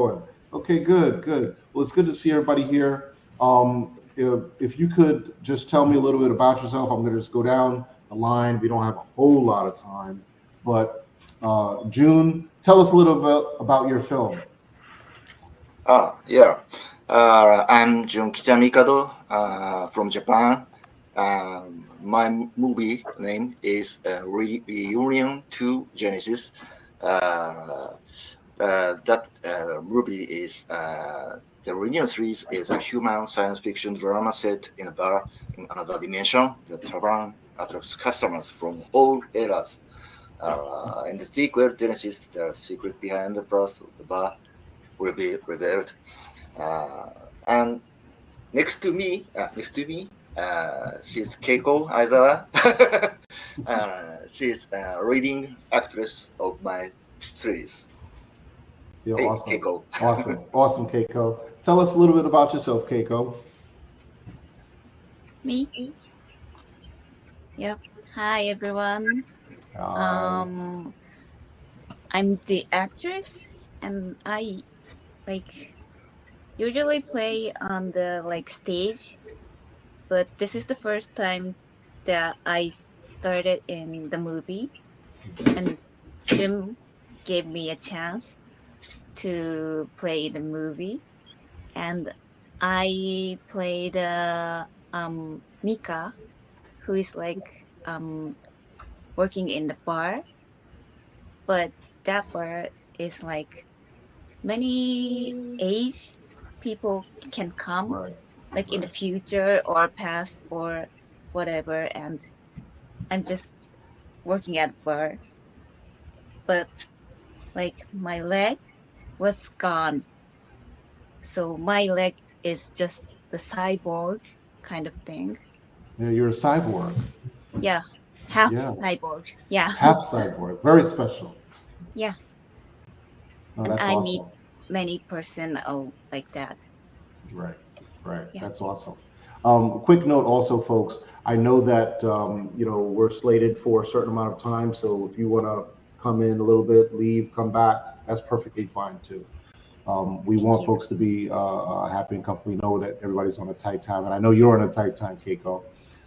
going? Okay, good, good. Well, it's good to see everybody here. If you could just tell me a little bit about yourself, I'm going to just go down the line. We don't have a whole lot of time, but June, tell us a little bit about your film. Yeah. I'm Jun Kitamikado from Japan. My movie name is Reunion to Genesis. That movie is the Reunion series is a human science fiction drama set in a bar in another dimension. The tavern attracts customers from all eras. In the sequel, Genesis, the secret behind the bars of the bar will be revealed. And next to me, she's Keiko Aizawa. She's a leading actress of my series. Yeah, Hey, awesome. Keiko. Awesome, Keiko. Tell us a little bit about yourself, Keiko. Me? Yep. Hi, everyone. I'm the actress, and I usually play on the stage, but this is the first time that I started in the movie, and Jim gave me a chance to play the movie, and I played Mika, who is working in the bar, but that bar is many age people can come, Right. in the future or past or whatever, and I'm just working at a bar, but my leg was gone, so my leg is just the cyborg kind of thing. Yeah, you're a cyborg. Yeah, half Yeah. cyborg. Yeah. Half cyborg. Very special. Yeah. Oh, And that's I awesome. meet many person like that. Right. Yeah. That's awesome. Quick note also, folks, I know that, we're slated for a certain amount of time. So if you want to come in a little bit, leave, come back, that's perfectly fine too. We Thank want you. folks to be happy and comfortable. We know that everybody's on a tight time, and I know you're on a tight time, Keiko,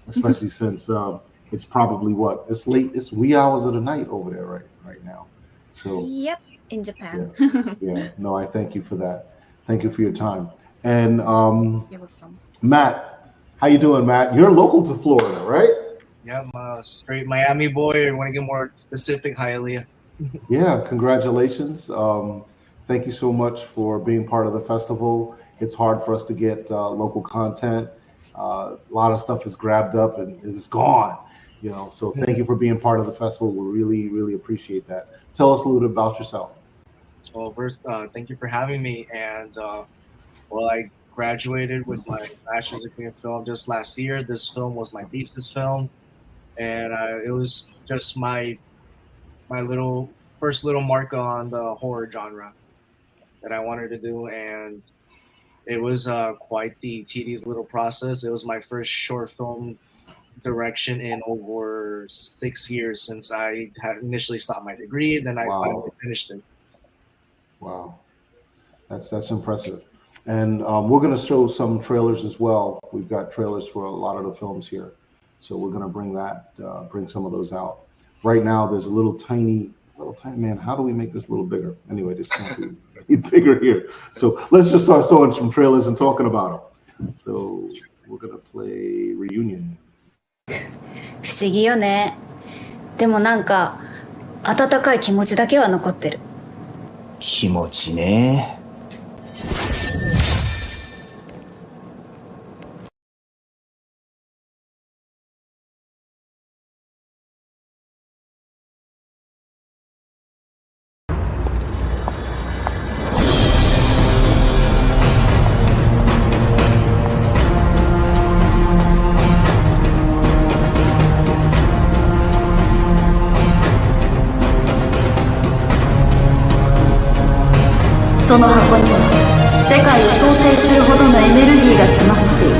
especially since it's probably it's late, it's wee hours of the night over there right now. So Yep, in Japan. yeah, no, I thank you for that. Thank you for your time. And You're welcome. Matt, how you doing, Matt? You're local to Florida, right? Yeah, I'm a straight Miami boy. I want to get more specific. Hi, Aaliyah. Yeah, congratulations. Thank you so much for being part of the festival. It's hard for us to get local content. A lot of stuff is grabbed up and is gone, so thank you for being part of the festival. We really, really appreciate that. Tell us a little bit about yourself. Well, first, thank you for having me. And I graduated with my bachelor's degree in film just last year. This film was my thesis film, and it was just my first little mark on the horror genre that I wanted to do, and it was quite the tedious little process. It was my first short film direction in over 6 years since I had initially stopped my degree. Then I finally finished it. Wow, that's impressive. And we're going to show some trailers as well. We've got trailers for a lot of the films here, so we're going to bring some of those out. Right now, there's a little tiny man. How do we make this a little bigger? Anyway, this can't be bigger here. So let's just start showing some trailers and talking about them. So we're going to play Reunion. 不思議よね。でも温かい気持ちだけは残ってる。気持ちね。その箱には世界を創生するほどのエネルギーが詰まっている。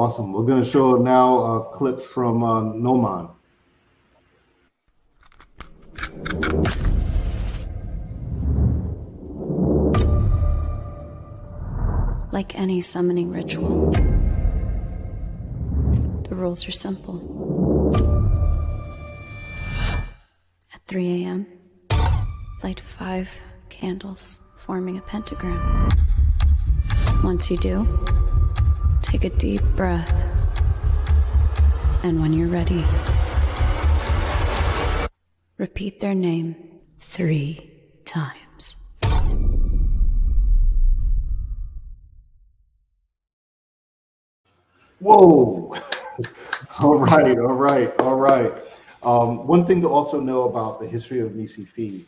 Awesome. We're going to show now a clip from Noman. Like any summoning ritual, the rules are simple. At 3 a.m., light 5 candles, forming a pentagram. Once you do, take a deep breath. And when you're ready, repeat their name 3 times. Whoa. All right. One thing to also know about the history of MISI-FI.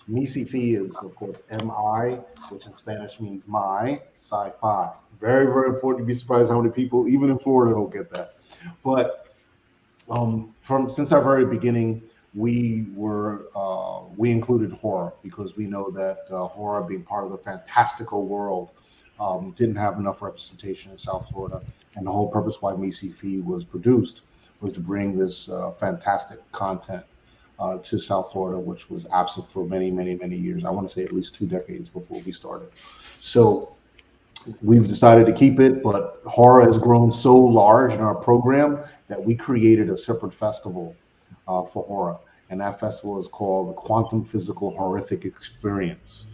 MISI-FI is, of course, MI, which in Spanish means my, SciFi. Very, very important. You'd be surprised how many people, even in Florida, don't get that. But since our very beginning, we included horror because we know that horror, being part of the fantastical world, didn't have enough representation in South Florida. And the whole purpose why MISI-FI was produced was to bring this fantastic content to South Florida, which was absent for many, many, many years. I want to say at least 2 decades before we started. So we've decided to keep it, but horror has grown so large in our program that we created a separate festival for horror. And that festival is called the Quantum Physical Horrific Experience,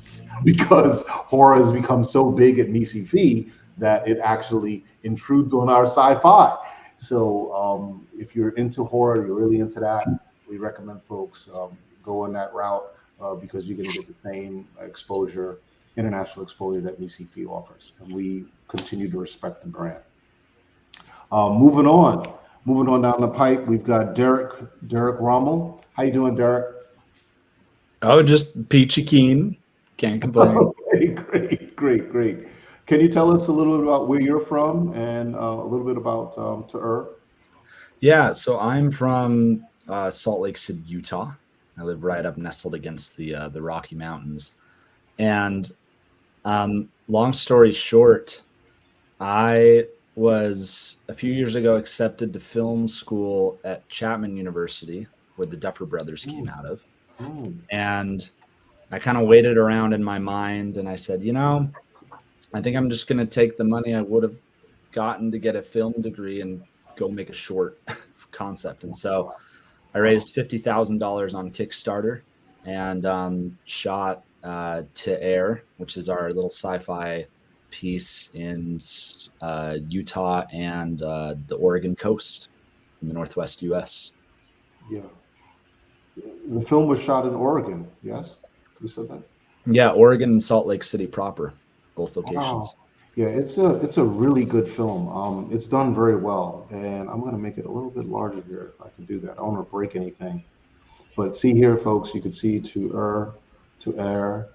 because horror has become so big at MISI-FI that it actually intrudes on our sci-fi. So if you're into horror, you're really into that, we recommend folks go in that route because you're going to get the same exposure, international exposure that MISI-FI offers. And we continue to respect the brand. Moving on down the pipe, we've got Derek Rommel. How you doing, Derek? Oh, just peachy keen. Can't complain. Okay, great. Can you tell us a little bit about where you're from and a little bit about Tu'er? Yeah, so I'm from Salt Lake City, Utah. I live right up nestled against the Rocky Mountains. And long story short, I was a few years ago accepted to film school at Chapman University, where the Duffer Brothers came out of. And I kind of waited around in my mind and I said, I think I'm just going to take the money I would have gotten to get a film degree and go make a short concept. And so I raised $50,000 on Kickstarter and shot To Air, which is our little sci-fi piece in Utah and the Oregon coast in the Northwest U.S. Yeah. The film was shot in Oregon, yes? You said that? Yeah, Oregon and Salt Lake City proper, both locations. Wow. Yeah, it's a really good film. It's done very well, and I'm going to make it a little bit larger here if I can do that. I don't want to break anything. But see here, folks, you can see To Air.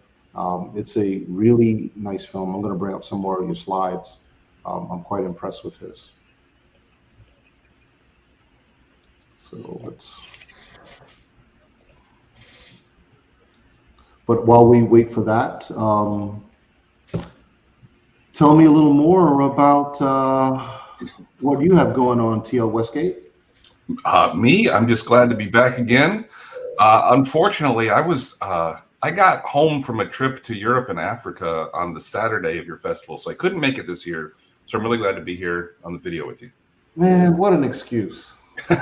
It's a really nice film. I'm going to bring up some more of your slides. I'm quite impressed with this. So but while we wait for that, tell me a little more about what you have going on, TL Westgate. Me, I'm just glad to be back again. Unfortunately, I got home from a trip to Europe and Africa on the Saturday of your festival, so I couldn't make it this year. So I'm really glad to be here on the video with you. Man, what an excuse. Sorry.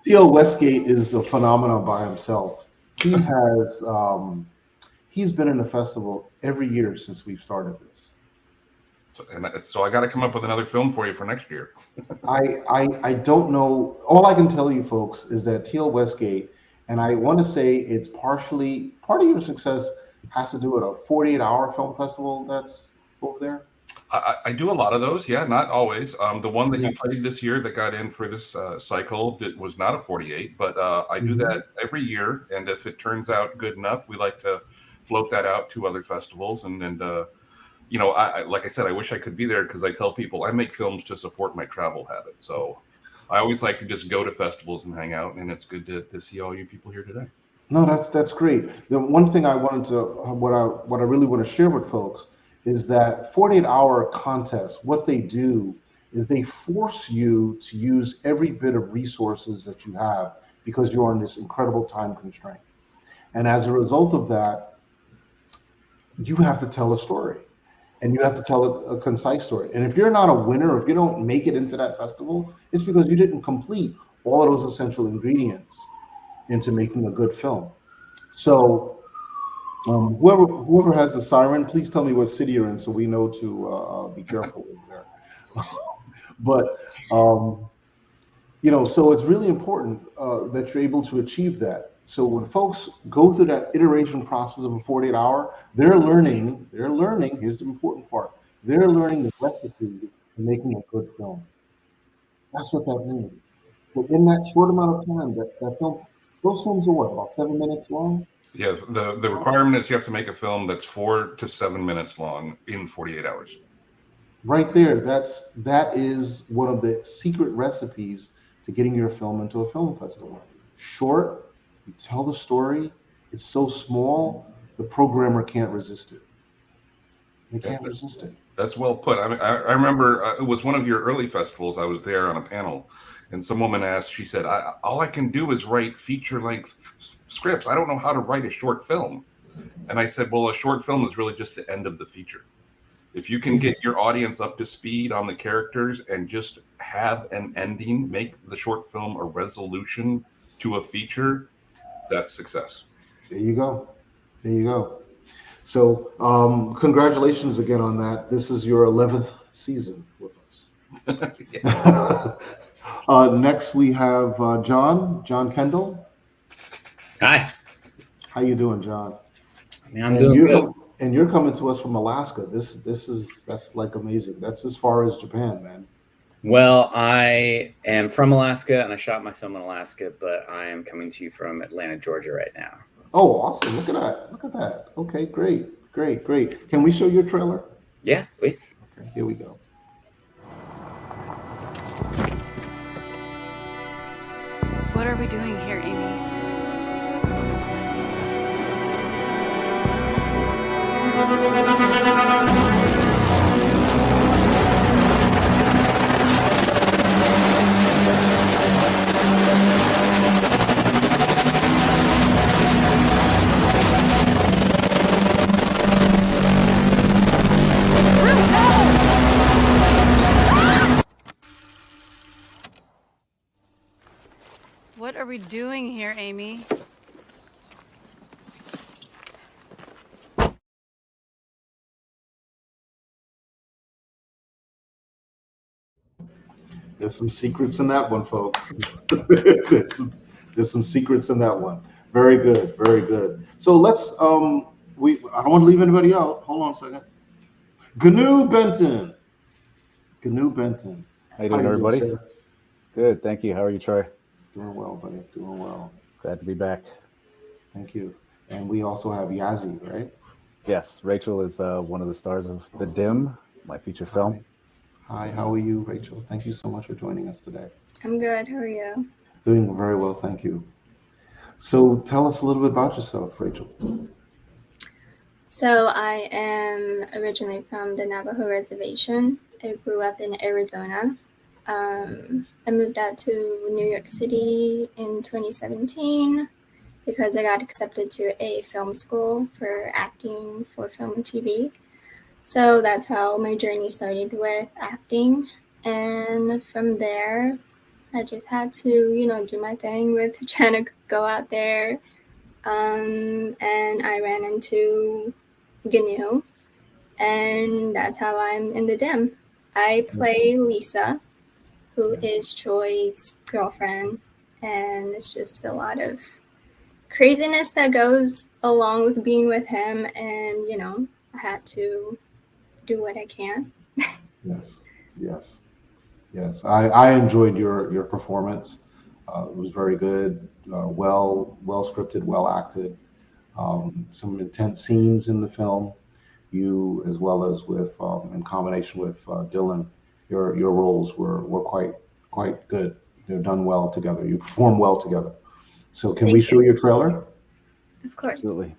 TL Westgate is a phenomenon by himself. He has he's been in the festival every year since we've started this. So I got to come up with another film for you for next year. I don't know. All I can tell you, folks, is that TL Westgate, and I want to say it's part of your success has to do with a 48-hour film festival that's over there. I do a lot of those, yeah, not always. The one that you played this year that got in for this cycle was not a 48, but I do that every year. And if it turns out good enough, we like to float that out to other festivals. And like I said, I wish I could be there because I tell people I make films to support my travel habit. So I always like to just go to festivals and hang out. And it's good to see all you people here today. No, that's great. The one thing I wanted to, what I really want to share with folks is that 48-hour contests, what they do is they force you to use every bit of resources that you have because you're on this incredible time constraint. And as a result of that, you have to tell a story, and you have to tell a concise story. And if you're not a winner, if you don't make it into that festival, it's because you didn't complete all of those essential ingredients into making a good film. So whoever has the siren, please tell me what city you're in so we know to be careful over there. But so it's really important that you're able to achieve that. So when folks go through that iteration process of a 48-hour, they're learning, here's the important part, they're learning the recipe for making a good film. That's what that means. So in that short amount of time, that film, those films are what, about 7 minutes long? Yeah, the requirement is you have to make a film that's 4 to 7 minutes long in 48 hours. Right there, that is one of the secret recipes to getting your film into a film festival. Short, you tell the story, it's so small, the programmer can't resist it. They can't resist it. That's well put. I mean, I remember it was one of your early festivals. I was there on a panel, and some woman asked, she said, all I can do is write feature-length scripts. I don't know how to write a short film. And I said, well, a short film is really just the end of the feature. If you can get your audience up to speed on the characters and just have an ending, make the short film a resolution to a feature, that's success. There you go. There you go. So congratulations again on that. This is your 11th season with us. Next we have John Kendall. Hi. How you doing, John? I'm doing good. And you're coming to us from Alaska. That's like amazing. That's as far as Japan, man. Well, I am from Alaska, and I shot my film in Alaska, but I am coming to you from Atlanta, Georgia right now. Oh, awesome. Look at that. Look at that. Okay, great. Can we show your trailer? Yeah, please. Okay, here we go. What are we doing here, Amy? What are we doing here, Amy? There's some secrets in that one, folks. there's some secrets in that one. Very good, very good. So let's I don't want to leave anybody out. Hold on a second. GNU Benton. How you doing, everybody? Sir? Good, thank you. How are you, Troy? Doing well, buddy. Doing well. Glad to be back. Thank you. And we also have Yazzie, right? Yes, Rachel is one of the stars of The Dim, my feature film. Hi, how are you, Rachel? Thank you so much for joining us today. I'm good. How are you? Doing very well, thank you. So tell us a little bit about yourself, Rachel. So I am originally from the Navajo Reservation. I grew up in Arizona. I moved out to New York City in 2017 because I got accepted to a film school for acting for film and TV. So that's how my journey started with acting. And from there, I just had to, do my thing with trying to go out there. And I ran into GNU, and that's how I'm in The Dim. I play Lisa, who is Troy's girlfriend, and it's just a lot of craziness that goes along with being with him, and I had to do what I can. Yes. I enjoyed your performance. It was very good, well scripted, well acted. Some intense scenes in the film. You, as well as with in combination with Dylan, your roles were quite good. They're done well together. You perform well together. So can we show your trailer? Of course. Absolutely.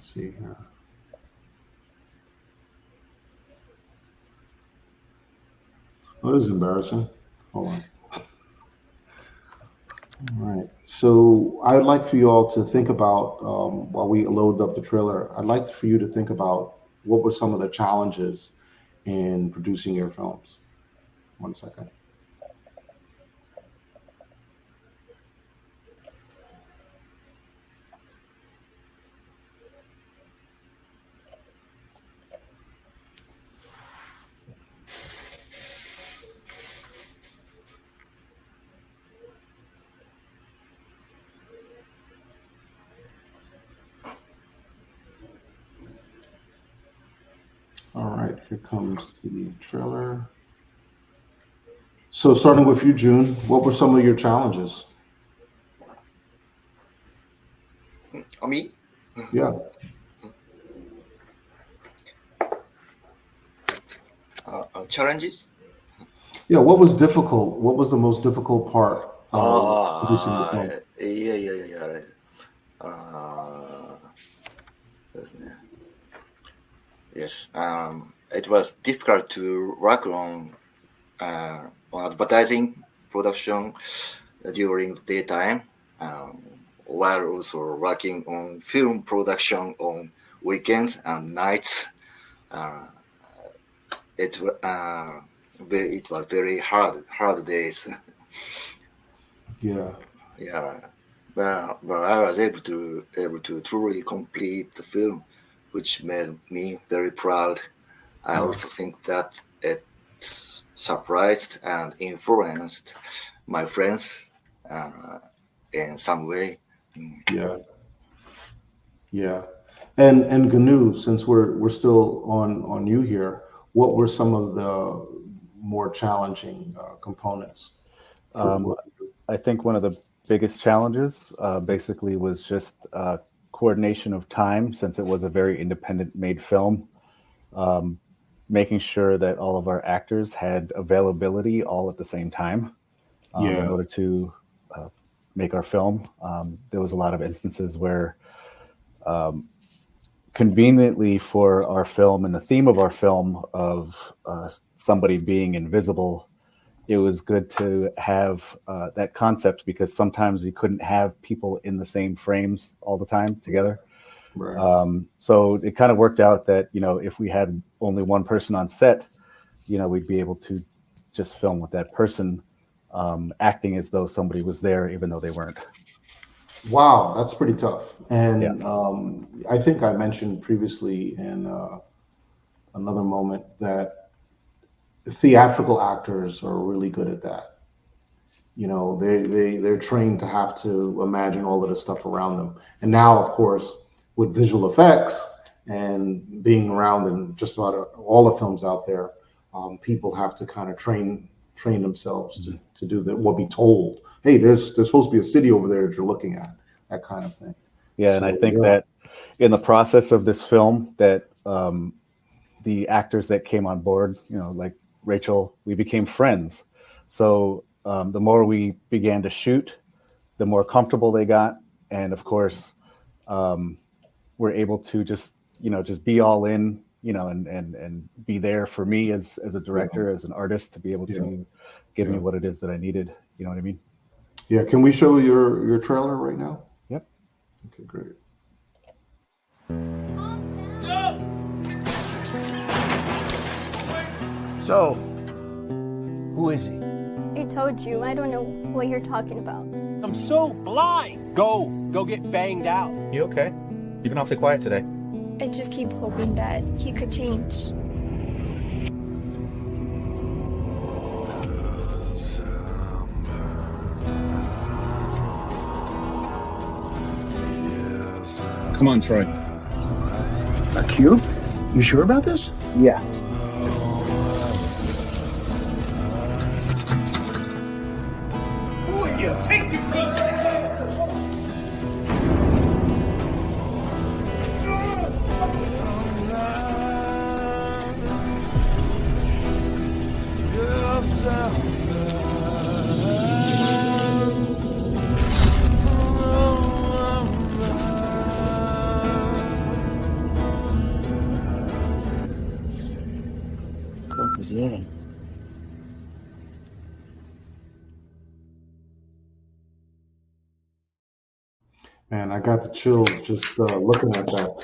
Let's see here. Oh, this is embarrassing. Hold on. All right. So I'd like for you all to think about, while we load up the trailer, I'd like for you to think about what were some of the challenges in producing your films. 1 second. All right, here comes the trailer. So starting with you, June, what were some of your challenges? Me? Yeah. Challenges? Yeah, what was difficult? What was the most difficult part of producing the film? Yeah. Yes. It was difficult to work on advertising production during the daytime, while also working on film production on weekends and nights. It was very hard days. Yeah. Yeah, but I was able to truly complete the film, which made me very proud. I also think that it surprised and influenced my friends in some way. Yeah. And Gnu, since we're still on you here, what were some of the more challenging components? I think one of the biggest challenges basically was just coordination of time, since it was a very independent made film. Making sure that all of our actors had availability all at the same time in order to make our film. There was a lot of instances where conveniently for our film and the theme of our film of somebody being invisible, it was good to have that concept, because sometimes we couldn't have people in the same frames all the time together. Right. So it kind of worked out that, if we had only one person on set, we'd be able to just film with that person acting as though somebody was there, even though they weren't. Wow, that's pretty tough. And I think I mentioned previously in another moment that theatrical actors are really good at that. They're trained to have to imagine all of the stuff around them. And now, of course, with visual effects and being around in just about all the films out there, people have to kind of train themselves to do that, or be told, hey, there's supposed to be a city over there that you're looking at, that kind of thing. Yeah, and I think that in the process of this film, that the actors that came on board, like Rachel, we became friends. So the more we began to shoot, the more comfortable they got, and of course, we're able to just be all in, and be there for me as a director, as an artist, to be able to give me what it is that I needed. You know what I mean? Yeah. Can we show your trailer right now? Yep. Okay, great. So, who is he? I told you, I don't know what you're talking about. I'm so blind. Go get banged out. You okay? You've been awfully quiet today. I just keep hoping that he could change. Come on, Troy. A cube? You sure about this? Yeah. Who are you? Take your Yeah. Man, I got the chills just looking at that.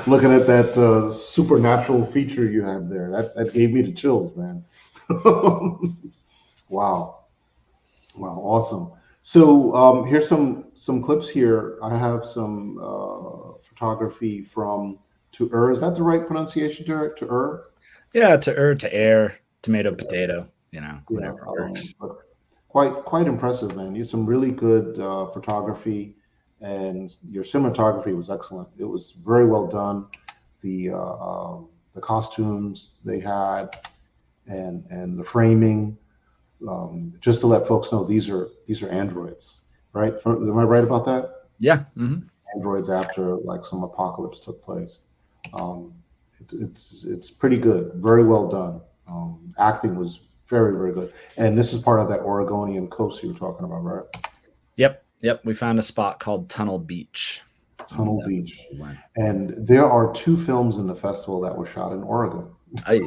Looking at that supernatural feature you have there. That gave me the chills, man. Wow. Wow, awesome. So here's some clips here. I have some photography from To Er. Is that the right pronunciation, To Er? Yeah, to air, tomato, potato, whatever Yeah, works. but quite impressive, man. You had some really good photography, and your cinematography was excellent. It was very well done. The costumes they had, and the framing. Just to let folks know, these are androids, right? Am I right about that? Yeah. Hmm. Androids after like some apocalypse took place. Um, it's pretty good, very well done. Acting was very good, and this is part of that Oregonian coast you were talking about, right? Yep. We found a spot called Tunnel Beach. Tunnel Beach, We went. and there are two films in the festival that were shot in Oregon. Aye.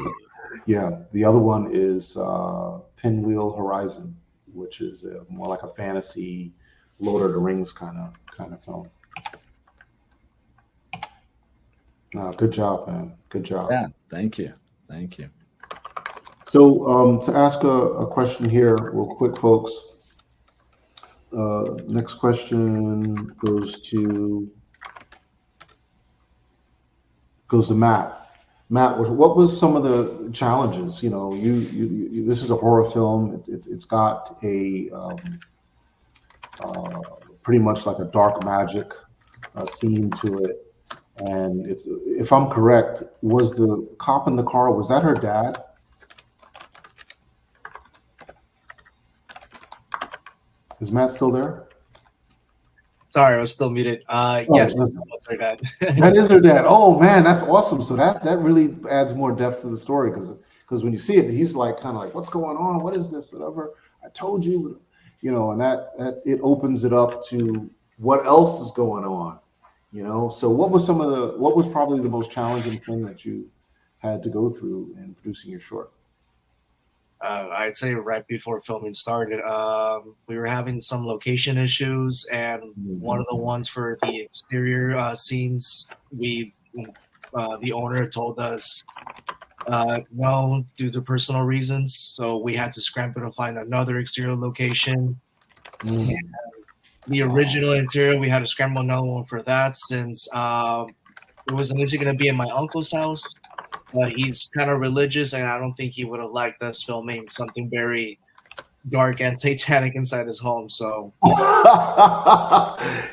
Yeah, the other one is Pinwheel Horizon, which is more like a fantasy, Lord of the Rings kind of film. Good job, man. Good job. Yeah. Thank you. So to ask a question here, real quick, folks. Next question goes to Matt. Matt, what was some of the challenges? You this is a horror film. It's got a pretty much like a dark magic theme to it. And it's, if I'm correct, was the cop in the car, was that her dad? Is Matt still there? Sorry, I was still muted. Yes, that's her dad. That is her dad. Oh man, that's awesome. So that really adds more depth to the story, because when you see it, he's like kind of like, what's going on? What is this? Whatever. I told you, and that it opens it up to what else is going on. So what was probably the most challenging thing that you had to go through in producing your short? I'd say right before filming started, we were having some location issues, and one of the ones for the exterior scenes, the owner told us no, due to personal reasons. So we had to scramble to find another exterior location. And the original interior, we had to scramble another one for that, since it was initially going to be in my uncle's house. But he's kind of religious, and I don't think he would have liked us filming something very dark and satanic inside his home. So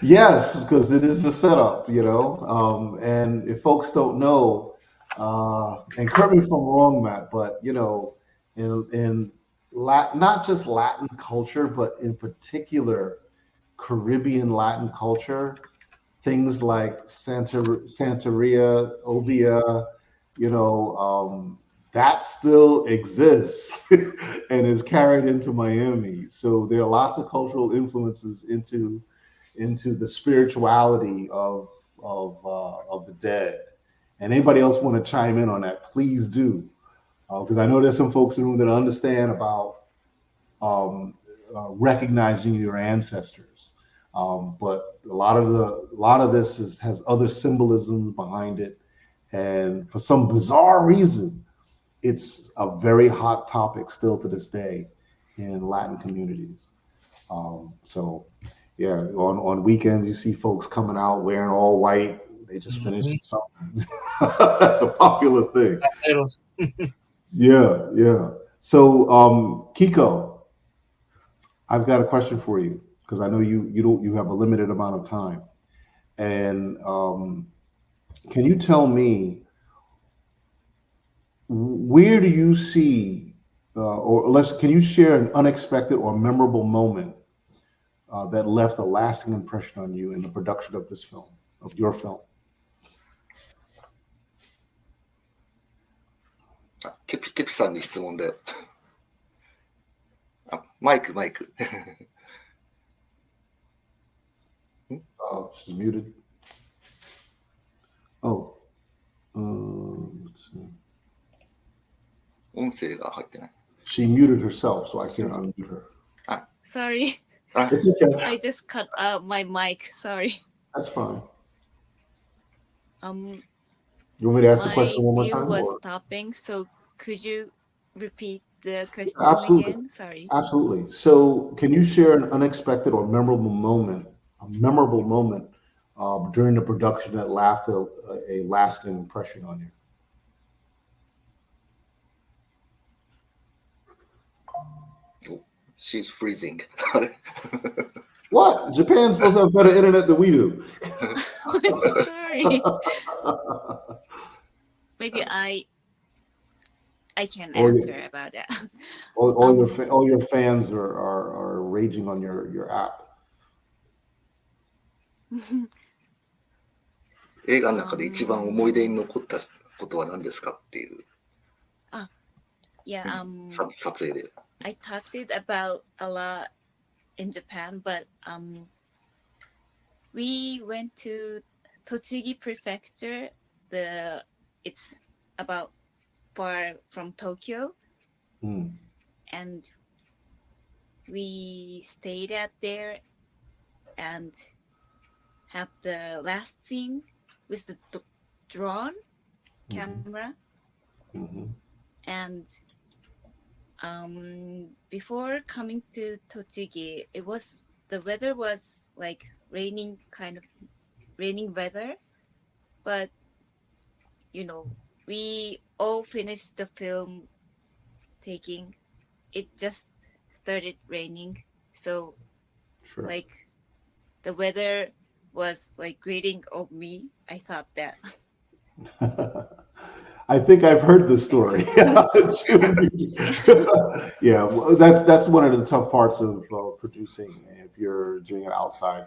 Yes, because it is a setup, and if folks don't know, and correct me if I'm wrong, Matt, but in not just Latin culture, but in particular Caribbean Latin culture, things like Santeria, Obia, that still exists and is carried into Miami. So there are lots of cultural influences into the spirituality of the dead. And anybody else want to chime in on that, please do, because I know there's some folks in the room that understand about recognizing your ancestors. But a lot of this has other symbolism behind it, and for some bizarre reason, it's a very hot topic still to this day in Latin communities. So, yeah, on weekends you see folks coming out wearing all white. They just finished something. That's a popular thing. Yeah. So, Kiko, I've got a question for you, because I know you have a limited amount of time, and can you tell me, where do you see, can you share an unexpected or memorable moment that left a lasting impression on you in the production of this film, of your film?ケピさんに質問で。マイク。Oh, she's muted. Oh, let's see. 音声が入ってない。 She muted herself, so I can't unmute her. Sorry. It's okay. I just cut out my mic. Sorry. That's fine. Um, You want me to ask the my question one more view time? was Or? stopping, so could you repeat the question Absolutely. again? Sorry. Absolutely. So, can you share an unexpected or memorable moment during the production that left a lasting impression on you? She's freezing. What? Japan's supposed to have better internet than we do. Sorry. Maybe I can Or you- answer about that. all your fans are raging on your app. 映画の中で一番思い出に残ったことは何ですかっていう Yeah, 撮影で。 I talked it about a lot in Japan, but we went to Tochigi Prefecture. It's about far from Tokyo, and we stayed out there and have the last scene with the drone camera. And before coming to Tochigi, the weather was like raining weather, but we all finished the film taking. It just started raining, so like the weather was like greeting of me. I thought that. I think I've heard this story. Yeah, well, that's one of the tough parts of producing. If you're doing an outside,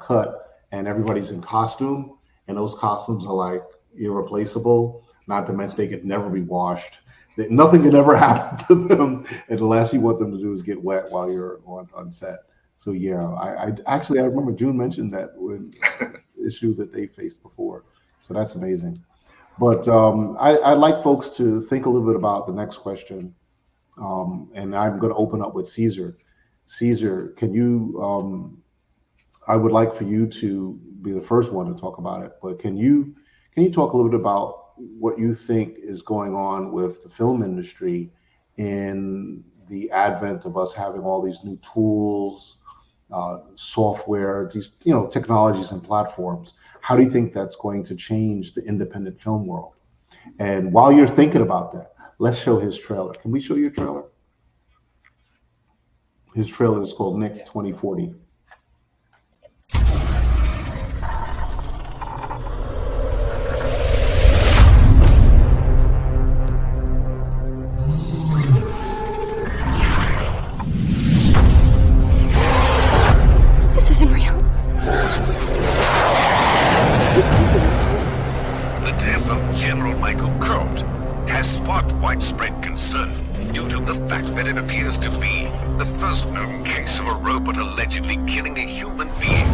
cut, and everybody's in costume, and those costumes are like irreplaceable. Not to mention they could never be washed. Nothing can ever happen to them, and the last you want them to do is get wet while you're on set. So yeah, I remember June mentioned that when issue that they faced before. So that's amazing. But I'd like folks to think a little bit about the next question. And I'm going to open up with Caesar. Caesar, can you, I would like for you to be the first one to talk about it, but can you talk a little bit about what you think is going on with the film industry in the advent of us having all these new tools, software, these technologies and platforms? How do you think that's going to change the independent film world? And while you're thinking about that, let's show his trailer. Can we show your trailer? His trailer is called Nick 2040. This isn't real. The death of General Michael Colt has sparked widespread concern due to the fact that it appears to be the first known case of a robot allegedly killing a human being.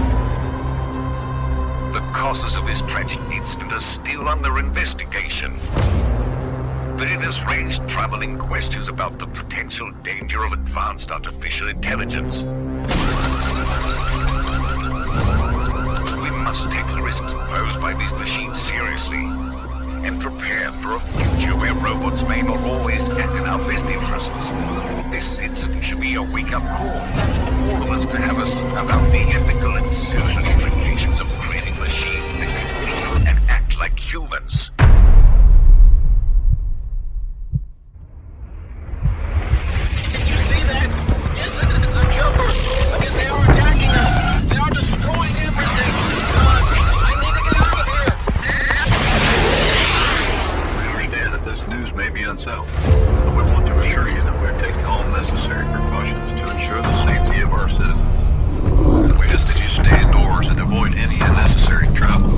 The causes of this tragic incident are still under investigation, but it has raised troubling questions about the potential danger of advanced artificial intelligence. We must take the risks posed by these machines seriously and prepare for a future where robots may not always act in our best interests. This incident should be a wake-up call for all of us to have us about the ethical and social implications of creating machines that can think and act like humans. Did you see that? Yes, it's a jumper. I guess they are attacking us. They are destroying everything. I need to get out of here. We understand that this news may be unsettled, but we want to assure you that we're taking all necessary precautions to ensure the safety of our citizens. We ask that you stay indoors and avoid any unnecessary travel.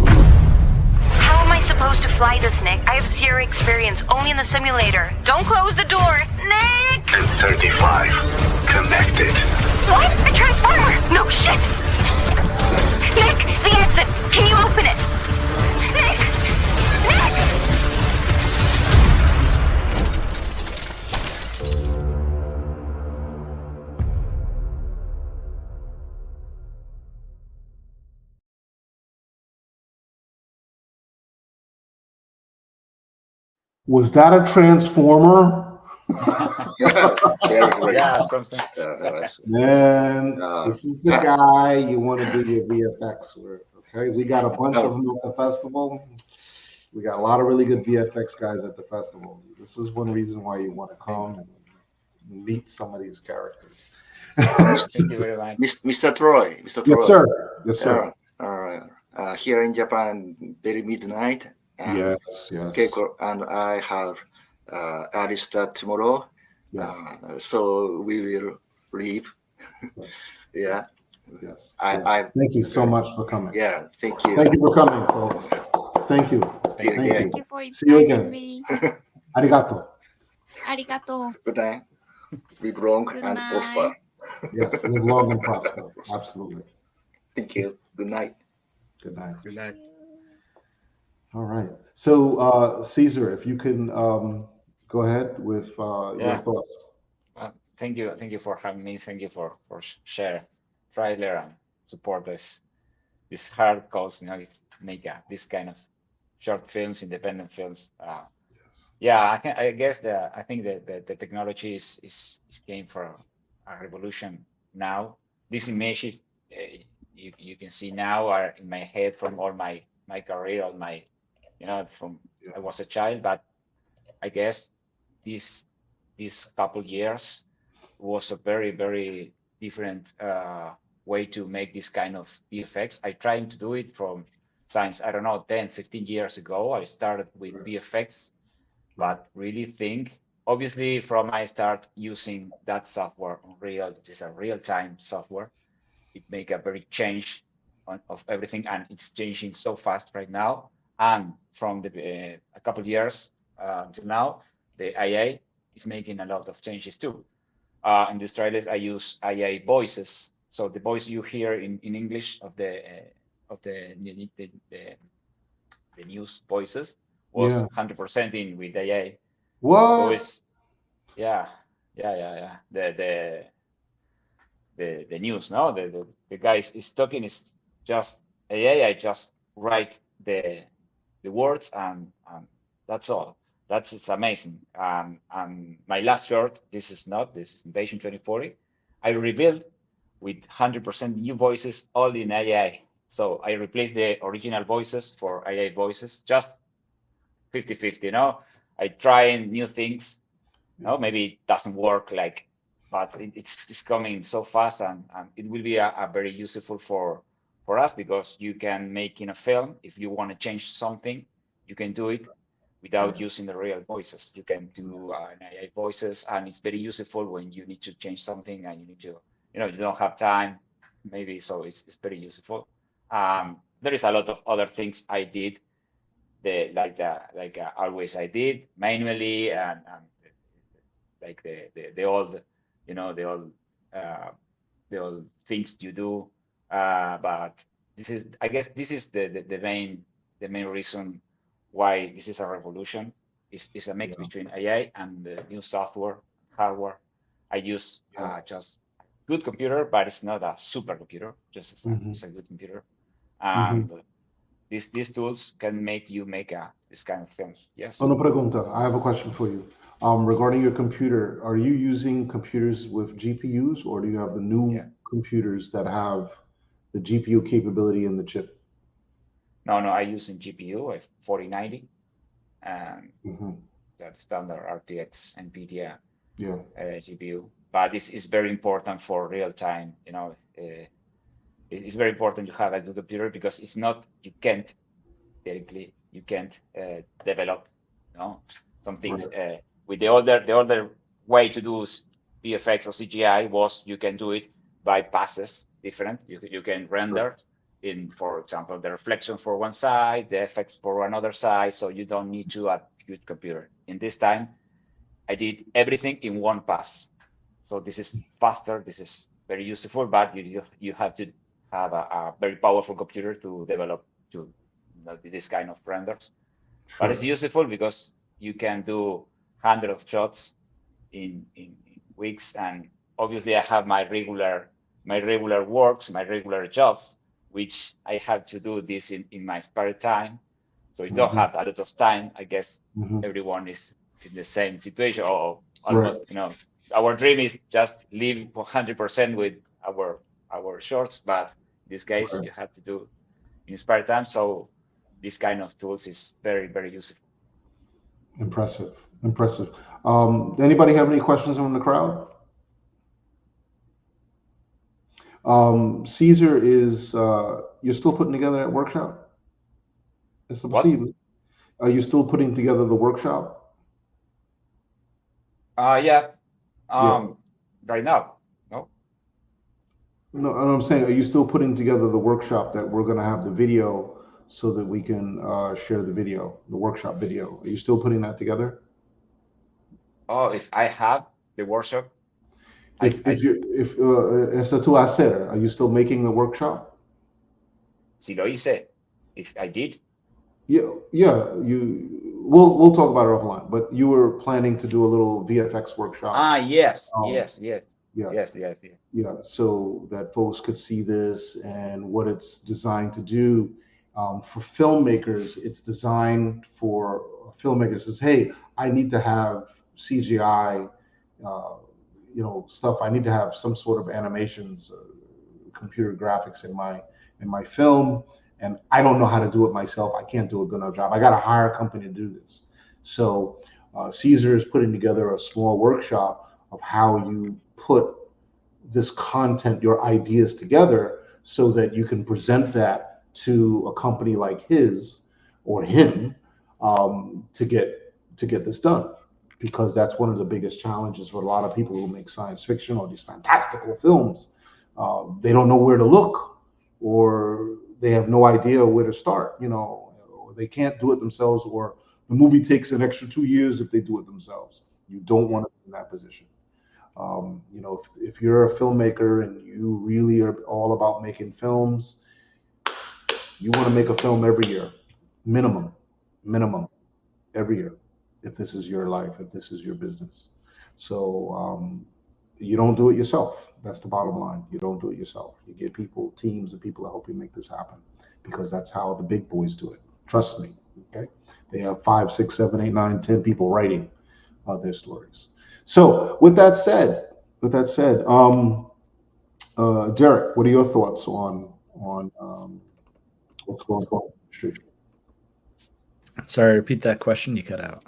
How am I supposed to fly this, Nick? I have zero experience, only in the simulator. Don't close the door, Nick! 35. Connected. What? A transformer? No shit! Nick, the exit! Can you open it? Nick! Nick! Was that a transformer? Very great. Yeah, something. Man, this is the guy you want to do your VFX with. Okay, we got a bunch of them at the festival. We got a lot of really good VFX guys at the festival. This is one reason why you want to come and meet some of these characters. Thank you very much. Mr. Troy. Yes, sir. Yes, sir. Here in Japan, very midnight. And Yes, yes. and I have early start tomorrow. Yes. So we will leave. Yeah. Yes. Thank you so much for coming. Yeah, thank you. Thank you for coming, folks. Thank you. Thank you for See you inviting again. me. Arigato. Arigato. Good night. Live long Good and night. prosper. Yes, live long and prosper. Absolutely. Thank you. Good night. Good night. Good night. All right. So, Caesar, if you can go ahead with your Yeah. thoughts. Thank you for having me. Thank you for share trailer and support this hard cause. It's make this kind of short films, independent films. Yeah, I guess I think that the technology is came for a revolution now. These images you can see now are in my head from all my career, all my from I was a child, but I guess this couple years was a very different way to make this kind of VFX. I tried to do it from since I don't know 10, 15 years ago. I started with VFX, but really think obviously from I start using that software Unreal. It is a real-time software. It make a very change of everything, and it's changing so fast right now. And from the a couple of years until now, the AI is making a lot of changes too. In this trailer, I use AI voices. So the voice you hear in English of the news voices was Yeah. 100% in with AI. What? Voice, yeah. The news, no? The guy is talking is just AI. I just write the words and that's all. It's amazing. And my last short, this is Invasion 2040. I rebuilt with 100% new voices, all in AI. So I replaced the original voices for AI voices, just 50-50, I try new things. Maybe it doesn't work but it's coming so fast, and it will be a very useful for us, because you can make in a film, if you want to change something, you can do it without using the real voices. You can do an AI voices, and it's very useful when you need to change something and you need to, you don't have time, maybe. So it's very useful. There is a lot of other things I did, always I did manually, and like the old, the old things you do. But I guess this is the main reason why this is a revolution. Is a mix between AI and the new software, hardware. I use just good computer, but it's not a supercomputer. Just it's a good computer, and these tools can make you make this kind of films. Yes. Una pregunta. I have a question for you. Regarding your computer, are you using computers with GPUs, or do you have the new computers that have the GPU capability in the chip? No, I use in GPU, a 4090, and that standard RTX NVIDIA GPU. But this is very important for real time. It's very important to have a good computer, because if not, you can't develop. Some things with the older way to do VFX or CGI was you can do it by passes different. You can render in, for example, the reflection for one side, the effects for another side, so you don't need to a huge computer. In this time, I did everything in one pass. So this is faster, this is very useful, but you have to have a very powerful computer to develop this kind of renders. But it's useful because you can do hundreds of shots in weeks, and obviously I have my regular works, my regular jobs, which I have to do this in my spare time. So you don't Mhm. have a lot of time. I guess Mhm. everyone is in the same situation, or almost. Right. You know, our dream is just live 100% with our shorts, but in this case, Right. you have to do in spare time. So this kind of tools is very, very useful. Impressive. Impressive. Anybody have any questions from the crowd? Caesar is you're still putting together that workshop? Es posible. Are you still putting together the workshop? Yeah. Yeah. Right now, no. No, I'm saying, are you still putting together the workshop that we're going to have the video so that we can share the video, the workshop video? Are you still putting that together? Oh, if I have the workshop, If you if eso tú hacer, are you still making the workshop? si lo hice, if I did. Yeah, yeah. We'll talk about it offline. But you were planning to do a little VFX workshop. Yes, Um, yes, yes, yeah. yes, yes, yes. Yeah, so that folks could see this and what it's designed to do. For filmmakers, it's designed for filmmakers. Says, hey, I need to have CGI, stuff. I need to have some sort of animations, computer graphics in my film, and I don't know how to do it myself. I can't do a good enough job. I got to hire a company to do this. So Caesar is putting together a small workshop of how you put this content, your ideas together, so that you can present that to a company like his or him, to get this done. Because that's one of the biggest challenges for a lot of people who make science fiction or these fantastical films. They don't know where to look, or they have no idea where to start. Or they can't do it themselves, or the movie takes an extra 2 years if they do it themselves. You don't want to be in that position. If you're a filmmaker and you really are all about making films, you want to make a film every year, minimum every year, if this is your life, if this is your business. So you don't do it yourself. That's the bottom line. You don't do it yourself. You get people, teams of people to help you make this happen, because that's how the big boys do it. Trust me. Okay, they have 5, 6, 7, 8, 9, 10 people writing their stories. So with that said, Derek, what are your thoughts on what's going on in the street? Sorry, repeat that question. You cut out.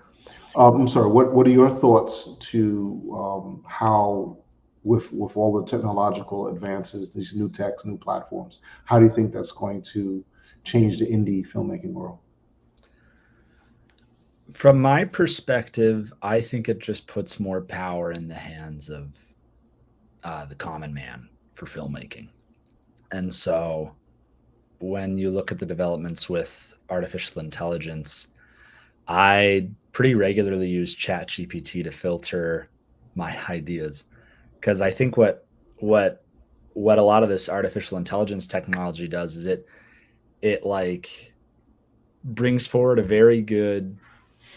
I'm sorry. What are your thoughts to how, with all the technological advances, these new techs, new platforms, how do you think that's going to change the indie filmmaking world? From my perspective, I think it just puts more power in the hands of the common man for filmmaking. And so when you look at the developments with artificial intelligence, I pretty regularly use ChatGPT to filter my ideas, because I think what a lot of this artificial intelligence technology does is it like brings forward a very good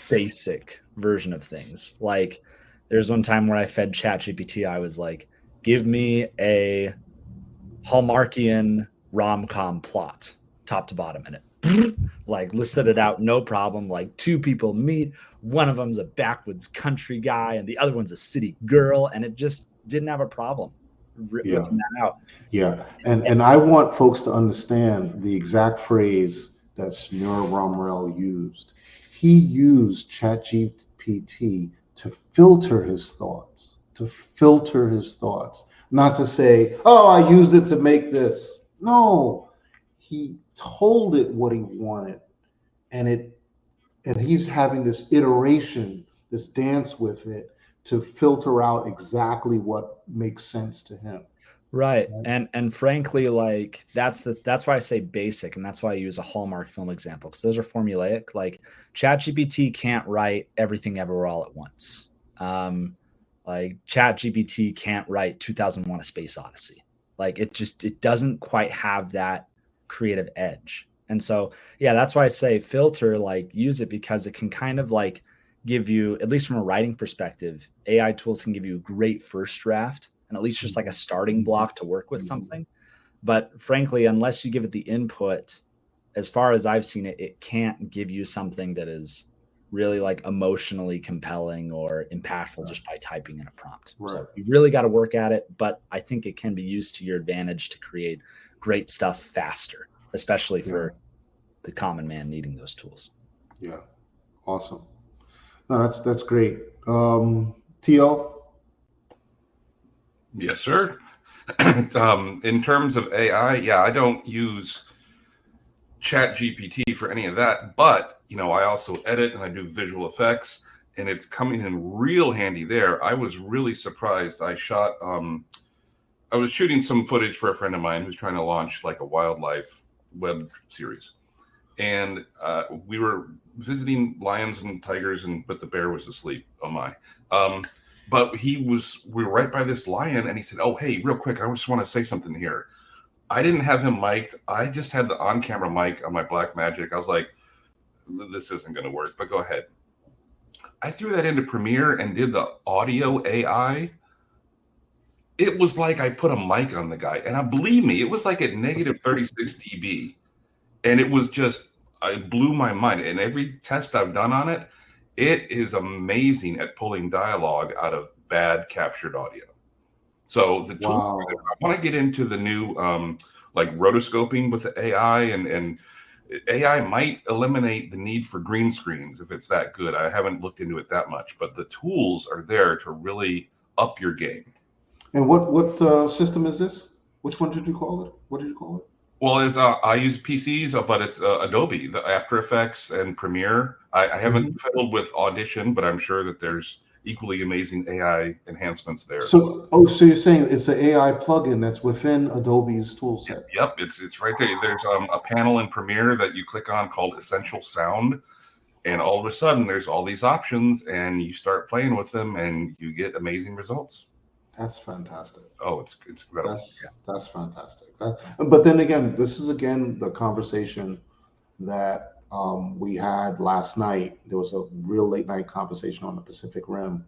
basic version of things. Like there's one time where I fed ChatGPT, I was like, give me a Hallmarkian rom-com plot, top to bottom, and it like listed it out, no problem. Like two people meet, one of them's a backwoods country guy and the other one's a city girl, and it just didn't have a problem ripping that out. Yeah, and I want folks to understand the exact phrase that Snur Romrell used. He used ChatGPT to filter his thoughts, not to say, oh, I used it to make this. No, he told it what he wanted, and he's having this iteration, this dance with it to filter out exactly what makes sense to him. Right. And frankly, like that's why I say basic, and that's why I use a Hallmark film example, because those are formulaic. Like ChatGPT can't write everything everywhere all at once. Like ChatGPT can't write 2001: A Space Odyssey. Like it doesn't quite have that creative edge. And so yeah, that's why I say filter, like use it, because it can kind of like give you, at least from a writing perspective, AI tools can give you a great first draft and at least just like a starting block to work with something. But frankly, unless you give it the input as far as I've seen it, it can't give you something that is really like emotionally compelling or impactful just by typing in a prompt. Right. So you really got to work at it, but I think it can be used to your advantage to create great stuff faster, especially for the common man needing those tools. Yeah. Awesome. No, that's great. TL? Yes, sir. In terms of AI, yeah, I don't use Chat GPT for any of that, but I also edit and I do visual effects, and it's coming in real handy there. I was really surprised. I was shooting some footage for a friend of mine who's trying to launch like a wildlife web series, and we were visiting lions and tigers, but the bear was asleep. Oh my. But we were right by this lion, and he said, "Oh, hey, real quick, I just want to say something here." I didn't have him mic'd. I just had the on-camera mic on my Blackmagic. I was like, this isn't going to work, but go ahead. I threw that into Premiere and did the audio AI. It was like I put a mic on the guy. And believe me, it was like at negative 36 dB. And it was just, it blew my mind. And every test I've done on it, it is amazing at pulling dialogue out of bad captured audio. So the tool, I want to get into the new like rotoscoping with the AI, and AI might eliminate the need for green screens if it's that good. I haven't looked into it that much, but the tools are there to really up your game. And what system is this? Which one did you call it? What did you call it? Well, it's I use PCs, but it's Adobe, the After Effects and Premiere. I haven't fiddled with Audition, but I'm sure that there's equally amazing AI enhancements there. So you're saying it's an AI plugin that's within Adobe's tool set? Yep, it's right there. There's a panel in Premiere that you click on called Essential Sound, and all of a sudden there's all these options, and you start playing with them, and you get amazing results. That's fantastic. Oh, it's incredible. That's fantastic. But then again, this is the conversation that we had last night. There was a real late night conversation on the Pacific Rim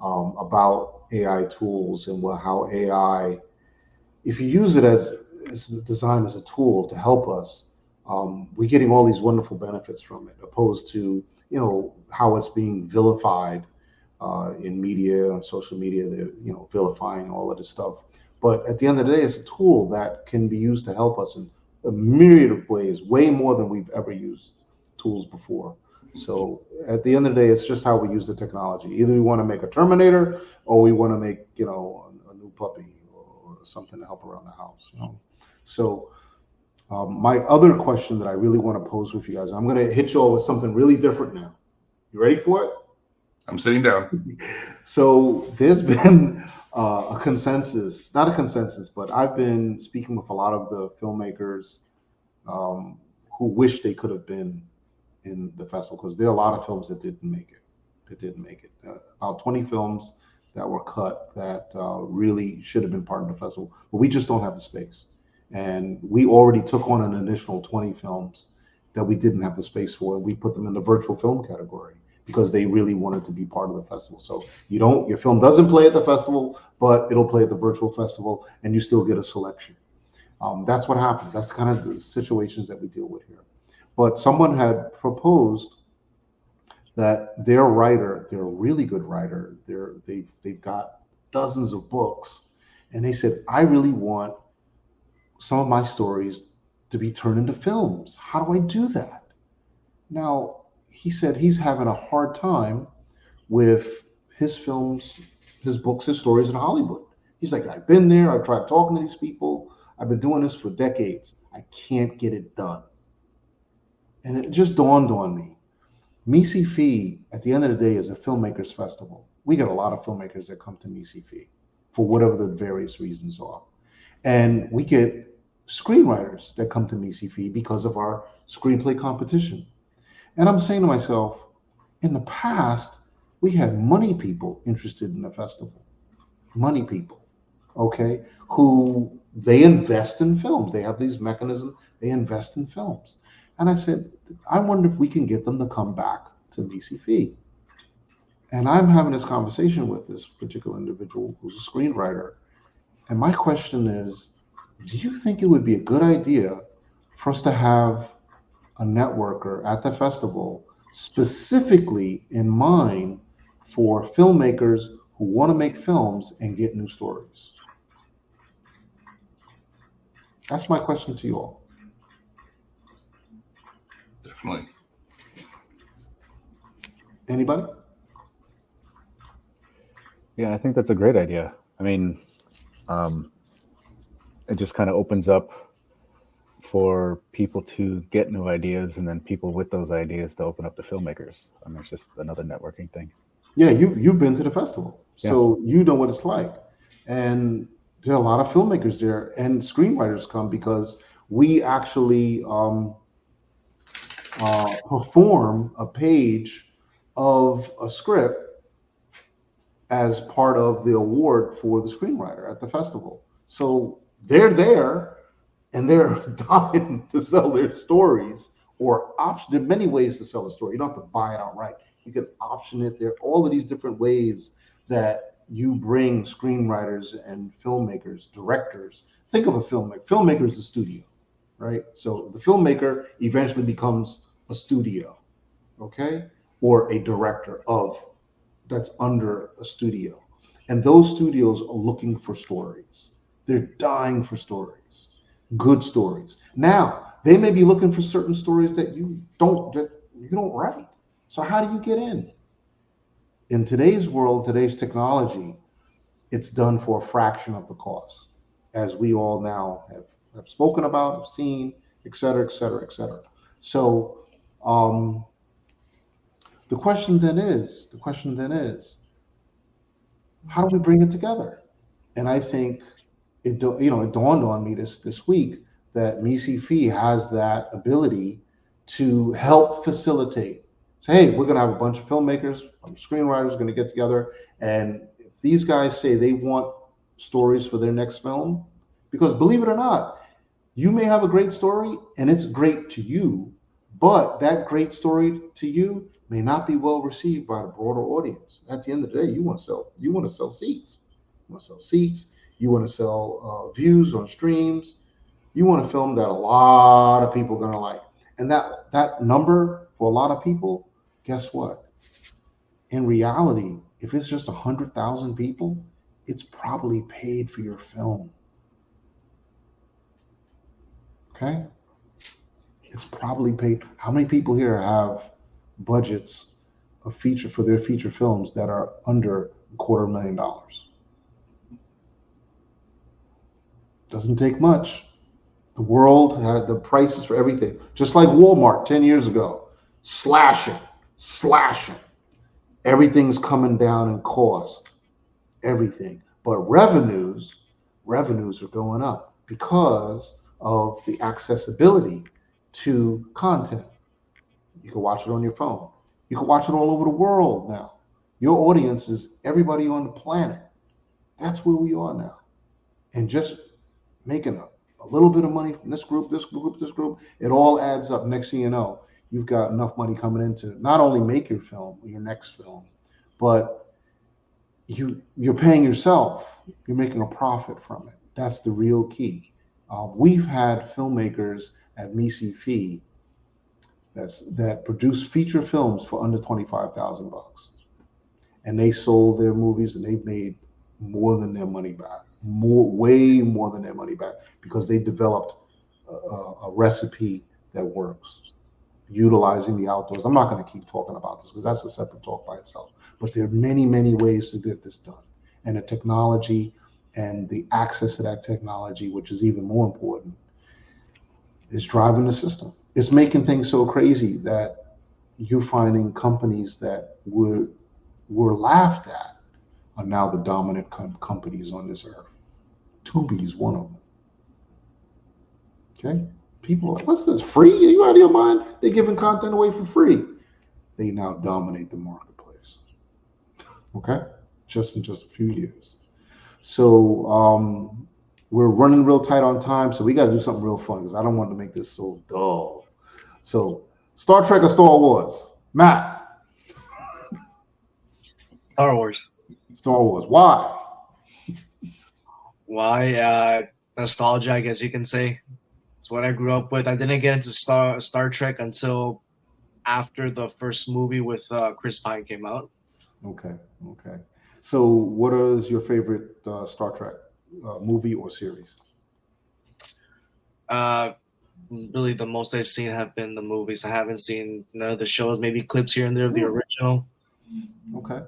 about AI tools and how AI, if you use it as designed as a tool to help us, we're getting all these wonderful benefits from it, opposed to how it's being vilified in media, social media. They're vilifying all of this stuff. But at the end of the day, it's a tool that can be used to help us in a myriad of ways, way more than we've ever used tools before. So at the end of the day, it's just how we use the technology. Either we want to make a Terminator, or we want to make a new puppy or something to help around the house. So my other question that I really want to pose with you guys, I'm going to hit you all with something really different now. You ready for it? I'm sitting down. So there's been a consensus, not a consensus, but I've been speaking with a lot of the filmmakers who wish they could have been in the festival, because there are a lot of films that didn't make it. About 20 films that were cut that really should have been part of the festival, but we just don't have the space. And we already took on an additional 20 films that we didn't have the space for, and we put them in the virtual film category because they really wanted to be part of the festival. So your film doesn't play at the festival, but it'll play at the virtual festival, and you still get a selection. That's what happens. That's kind of the situations that we deal with here. But someone had proposed that their writer, they're a really good writer, they've got dozens of books, and they said, I really want some of my stories to be turned into films. How do I do that? Now, he said he's having a hard time with his films, his books, his stories in Hollywood. He's like, I've been there, I've tried talking to these people, I've been doing this for decades. I can't get it done. And it just dawned on me. SciFi, at the end of the day, is a filmmakers festival. We get a lot of filmmakers that come to SciFi for whatever the various reasons are. And we get screenwriters that come to SciFi because of our screenplay competition. And I'm saying to myself, in the past, we had money people interested in the festival. Money people, okay, who they invest in films. They have these mechanisms, they invest in films. And I said, I wonder if we can get them to come back to SciFi. And I'm having this conversation with this particular individual who's a screenwriter. And my question is, do you think it would be a good idea for us to have a networker at the festival specifically in mind for filmmakers who want to make films and get new stories? That's my question to you all. Definitely. Anybody? Yeah, I think that's a great idea. I mean, it just kind of opens up for people to get new ideas, and then people with those ideas to open up to filmmakers. I mean, it's just another networking thing. Yeah, you've been to the festival, so you know what it's like, and there are a lot of filmmakers there, and screenwriters come because we actually perform a page of a script as part of the award for the screenwriter at the festival. So they're there and they're dying to sell their stories or option. There are many ways to sell a story. You don't have to buy it outright. You can option it. There are all of these different ways that you bring screenwriters and filmmakers, directors. Think of a filmmaker. Filmmaker is a studio, right? So the filmmaker eventually becomes a studio, okay? Or a director of that's under a studio. And those studios are looking for stories. They're dying for stories, good stories. Now, they may be looking for certain stories that you don't write. So how do you get in? In today's world, today's technology, it's done for a fraction of the cost, as we all now have spoken about, have seen, et cetera, et cetera, et cetera. So the question then is, how do we bring it together? And I think it dawned on me this week that MCFI has that ability to help facilitate. Say, hey, we're going to have a bunch of filmmakers, screenwriters going to get together, and if these guys say they want stories for their next film, because believe it or not, you may have a great story and it's great to you, but that great story to you may not be well received by the broader audience. At the end of the day, you want to sell seats. You want to sell seats. You want to sell views on streams. You want a film that a lot of people are going to like. And that number for a lot of people, guess what? In reality, if it's just 100,000 people, it's probably paid for your film. Okay? It's probably paid. How many people here have budgets for their feature films that are under $250,000? Doesn't take much. The world had the prices for everything, just like Walmart 10 years ago, slashing. Everything's coming down in cost, everything. But revenues are going up because of the accessibility to content. You can watch it on your phone. You can watch it all over the world now. Your audience is everybody on the planet. That's where we are now. And just making a little bit of money from this group, it all adds up. Next thing you know, you've got enough money coming in to not only make your film, your next film, but you're paying yourself. You're making a profit from it. That's the real key. We've had filmmakers at MCFI that produce feature films for under $25,000, and they sold their movies and they've made more than their money back, way more than their money back, because they developed a recipe that works, utilizing the outdoors. I'm not going to keep talking about this because that's a separate talk by itself. But there are many, many ways to get this done, and the technology and the access to that technology, which is even more important, is driving the system. It's making things so crazy that you're finding companies that were laughed at are now the dominant companies on this earth. Tubi is one of them. Okay? People are like, what's this, free? Are you out of your mind? They're giving content away for free. They now dominate the marketplace. Okay? Just in a few years. So we're running real tight on time, so we got to do something real fun because I don't want to make this so dull. So Star Trek or Star Wars? Matt? Star Wars. Star Wars. Why? Why? Nostalgia, I guess you can say. It's It's what I grew up with. I didn't get into Star Trek until after the first movie with Chris Pine came out. Okay. So, what is your favorite Star Trek movie or series? Really, the most I've seen have been the movies. I haven't seen none of the shows. Maybe clips here and there of the original. Okay.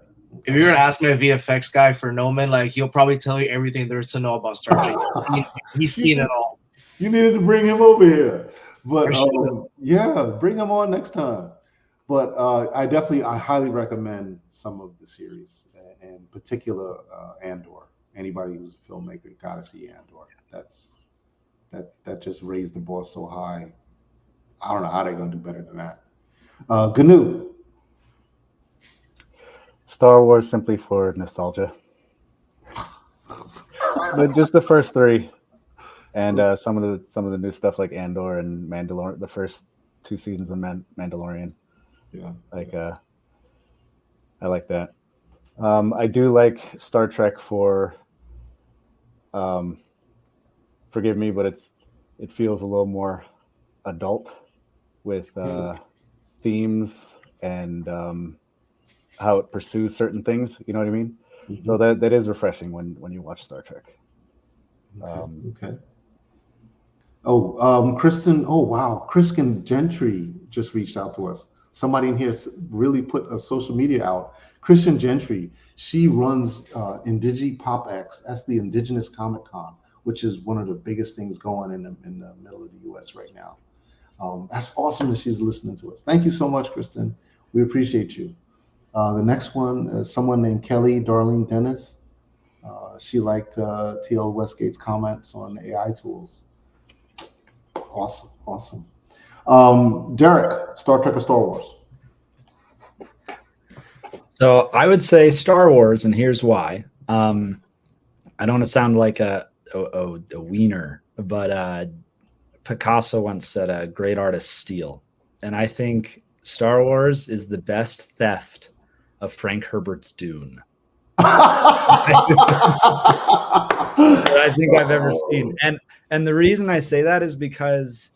If you were to ask my VFX guy for Noman, like he'll probably tell you everything there is to know about Star Trek. He's seen it all. You needed to bring him over here, but I should've. yeah, bring him on next time. But I highly recommend some of the series, in particular Andor. Anybody who's a filmmaker gotta see Andor. That just raised the bar so high. I don't know how they're gonna do better than that. Gnu. Star Wars simply for nostalgia. But just the first three, and some of the new stuff like Andor and Mandalorian. The first 2 seasons of Mandalorian. Yeah. Like I like that. I do like Star Trek for. Forgive me, but it feels a little more adult with themes and how it pursues certain things. You know what I mean? Mm-hmm. So that is refreshing when you watch Star Trek. Okay. Oh, Kristen. Oh, wow. Kristen Gentry just reached out to us. Somebody in here really put a social media out. Kristen Gentry. She runs Indigi PopX. That's the Indigenous Comic Con, which is one of the biggest things going in the middle of the U.S. right now. That's awesome that she's listening to us. Thank you so much, Kristen. We appreciate you. The next one is someone named Kelly Darlene Dennis. She liked TL Westgate's comments on AI tools. Awesome. Derek, Star Trek or Star Wars? So I would say Star Wars, and here's why. I don't want to sound like a wiener, but Picasso once said a great artist steal. And I think Star Wars is the best theft of Frank Herbert's Dune. that I think I've ever seen. And the reason I say that is because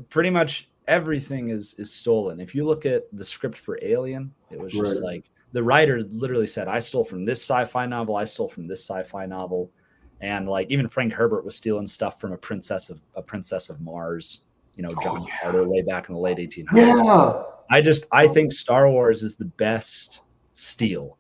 pretty much everything is stolen. If you look at the script for Alien, it was just Right. like the writer literally said, I stole from this sci-fi novel, I stole from this sci-fi novel. And like even Frank Herbert was stealing stuff from a princess of Mars, John Carter way back in the late 1800s. Yeah. I think Star Wars is the best steal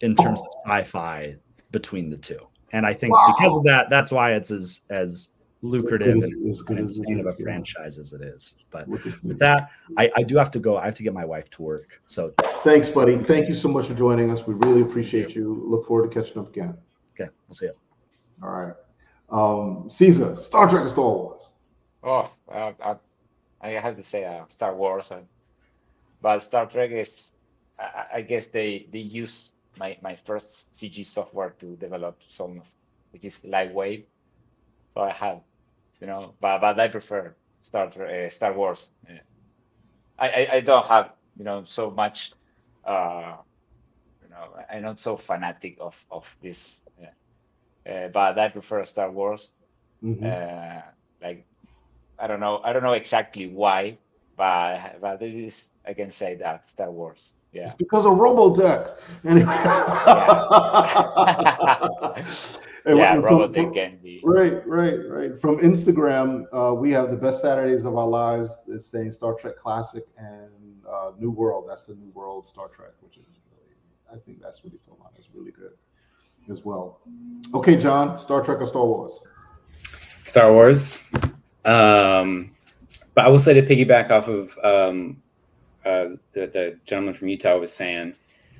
in terms of sci-fi between the two. And I think because of that, that's why it's as lucrative and insane of a franchise as it is. But with that, I do have to go. I have to get my wife to work. So thanks, buddy. Thank you so much for joining us. We really appreciate you. Look forward to catching up again. Okay, we'll see you. All right. Caesar, Star Trek or Star Wars? Oh, I have to say Star Wars, but Star Trek is, I guess they use my first CG software to develop some, which is lightweight. So I have, but I prefer Star Wars. I don't have, so much, I'm not so fanatic of this, but I prefer Star Wars. Mm-hmm. Like, I don't know exactly why, but this is, I can say that Star Wars. Yeah. It's because of Robotech. Anyway. Yeah, Robotech can be. Right. From Instagram, we have the best Saturdays of our lives. It's saying Star Trek Classic and New World. That's the New World Star Trek, which is really, I think that's what he's talking about. It's really good as well. Okay, John, Star Trek or Star Wars? Star Wars. But I will say to piggyback off of the gentleman from Utah was saying,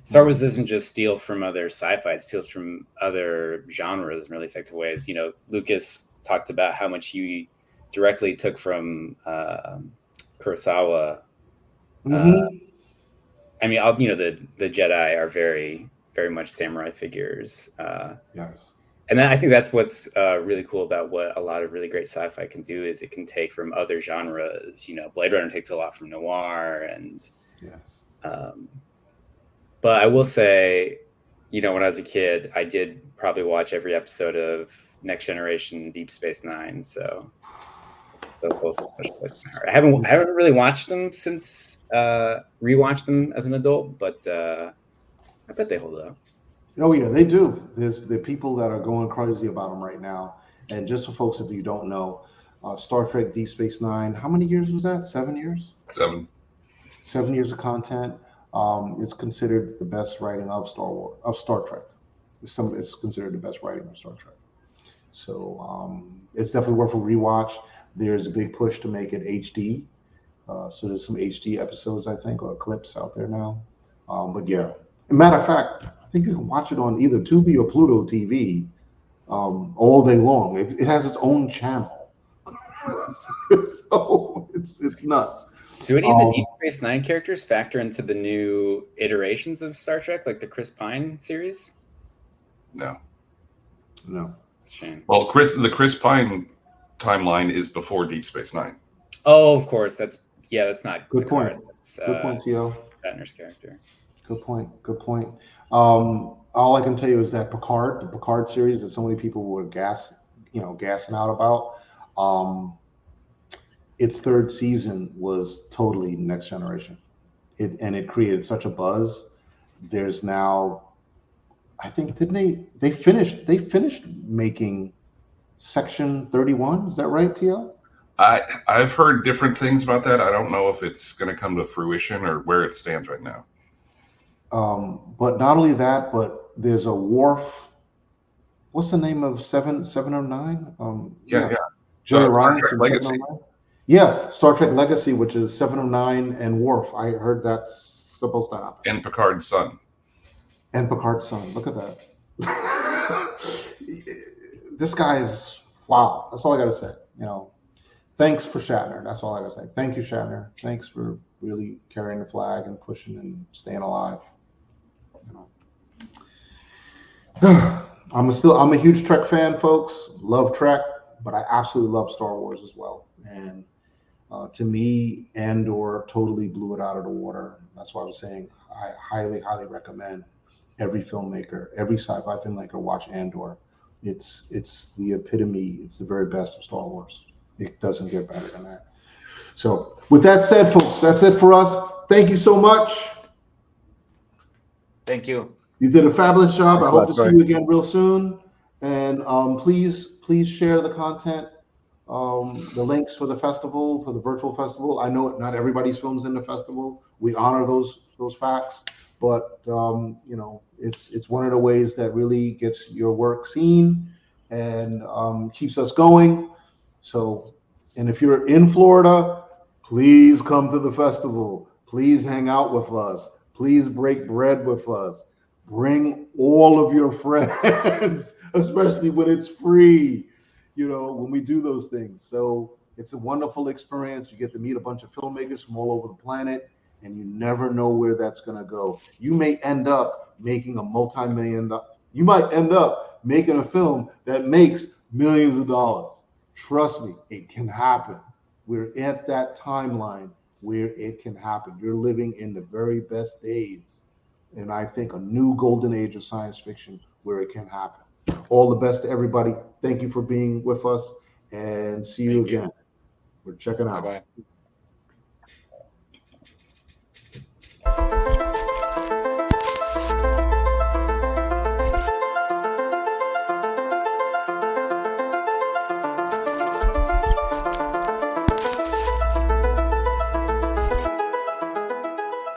Star Wars doesn't just steal from other sci-fi; it steals from other genres in really effective ways. Lucas talked about how much he directly took from Kurosawa. Mm-hmm. I mean, the Jedi are very, very much samurai figures. Yes. And then I think that's what's really cool about what a lot of really great sci-fi can do is it can take from other genres. Blade Runner takes a lot from noir, and but I will say, when I was a kid, I did probably watch every episode of Next Generation, Deep Space Nine. So those hold a special place in my heart. I haven't really watched them since rewatched them as an adult, but I bet they hold up. Oh yeah, they do. There are people that are going crazy about them right now. And just for folks, if you don't know, Star Trek Deep Space Nine, how many years was that? 7 years? 7. 7 years of content. It's considered the best writing of Star Trek. It's considered the best writing of Star Trek. So it's definitely worth a rewatch. There's a big push to make it HD. So there's some HD episodes, I think, or clips out there now. But yeah, matter of fact, I think you can watch it on either Tubi or Pluto TV all day long. It has its own channel. So it's nuts. Do any of the Deep Space Nine characters factor into the new iterations of Star Trek, like the Chris Pine series? No. Shame. Well, the Chris Pine timeline is before Deep Space Nine. Oh, of course. That's not good point. That's, good point, T.O. Shatner's character. Good point. All I can tell you is that the Picard series that so many people were gassing out about, its third season was totally Next Generation. It created such a buzz. There's now, I think, they finished making Section 31. Is that right, TL? I've heard different things about that. I don't know if it's going to come to fruition or where it stands right now. But not only that, but there's a Worf. What's the name of 709? Yeah. Jerry Star Ryan. Trek Legacy. Yeah, Star Trek Legacy, which is 709 and Worf. I heard that's supposed to happen. And Picard's son. Look at that. This guy is wow. That's all I got to say. Thanks for Shatner. That's all I got to say. Thank you, Shatner. Thanks for really carrying the flag and pushing and staying alive. I'm a huge Trek fan, folks. Love Trek, but I absolutely love Star Wars as well. And to me, Andor totally blew it out of the water. That's why I was saying I highly, highly recommend every filmmaker, every sci-fi filmmaker watch Andor. It's the epitome. It's the very best of Star Wars. It doesn't get better than that. So with that said, folks, that's it for us. Thank you so much. Thank you. You did a fabulous job. Thanks I hope to Troy. see you again real soon. And please share the content, the links for the festival, for the virtual festival. I know not everybody's film's in the festival. We honor those facts, but it's one of the ways that really gets your work seen and keeps us going. So, and if you're in Florida, please come to the festival. Please hang out with us. Please break bread with us. Bring all of your friends, especially when it's free, when we do those things. So it's a wonderful experience. You get to meet a bunch of filmmakers from all over the planet, and you never know where that's going to go. You may end up making you might end up making a film that makes millions of dollars. Trust me, it can happen. We're at that timeline where it can happen. You're living in the very best days. And I think a new golden age of science fiction where it can happen. All the best to everybody. Thank you for being with us, and see you again. We're checking out. Bye-bye.